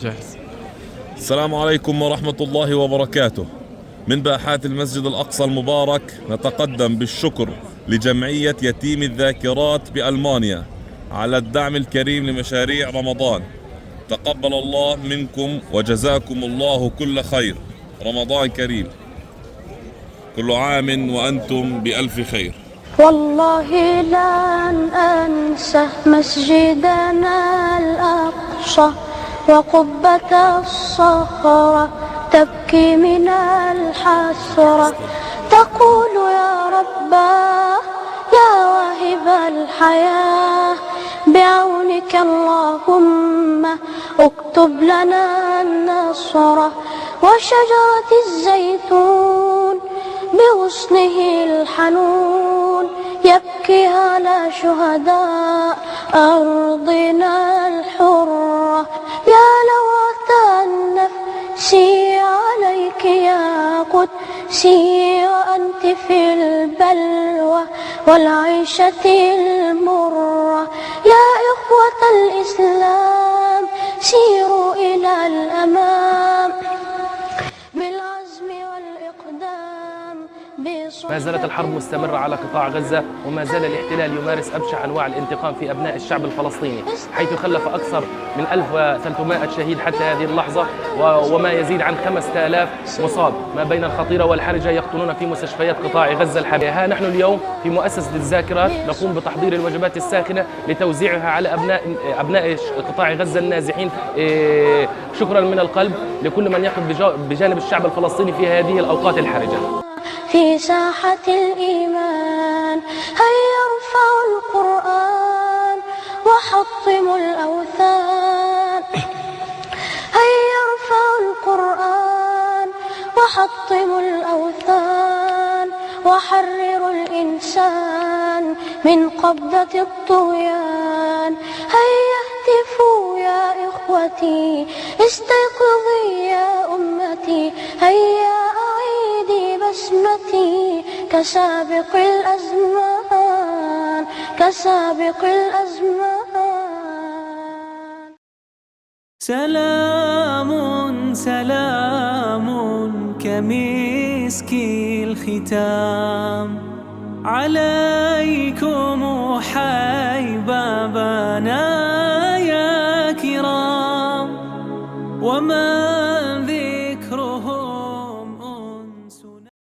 جاهز. السلام عليكم ورحمة الله وبركاته. من باحات المسجد الأقصى المبارك نتقدم بالشكر لجمعية يتيم الذاكرات بألمانيا على الدعم الكريم لمشاريع رمضان. تقبل الله منكم وجزاكم الله كل خير. رمضان كريم، كل عام وأنتم بألف خير. والله لن أنسى مسجدنا الأقصى وقبة الصخرة تبكي من الحسرة، تقول يا رباه يا واهب الحياة، بعونك اللهم اكتب لنا النصر. وشجرة الزيتون بغصنه الحنون يبكي على شهداء أرضنا الحرة. يا لوعة النفس عليك يا قدسي، وأنت في البلوى والعيشة المرة. يا إخوة الإسلام سيروا إلى الأمام بالعزم والإقدام. ما زالت الحرب مستمرة على قطاع غزة، وما زال الاحتلال يمارس أبشع أنواع الانتقام في أبناء الشعب الفلسطيني، حيث خلف أكثر من 1300 شهيد حتى هذه اللحظة، وما يزيد عن 5000 مصاب، ما بين الخطيرة والحرجة يقتلون في مستشفيات قطاع غزة الحبيبة. ها نحن اليوم في مؤسسة الذاكرات نقوم بتحضير الوجبات الساخنة لتوزيعها على أبناء قطاع غزة النازحين. شكرا من القلب لكل من يقف بجانب الشعب الفلسطيني في هذه الأوقات الحرجة. في ساحة الإيمان هيا ارفعوا القرآن وحطموا الأوثان. هيا ارفعوا القرآن وحطموا الأوثان، وحرروا الإنسان من قبضة الطغيان. هيا اهتفوا يا إخوتي، استيقظي يا أمتي، هيا أعيدي بسمتي كسابق الأزمان، كسابق الأزمان. سلام سلام كمسك الختام عليكم حي بابا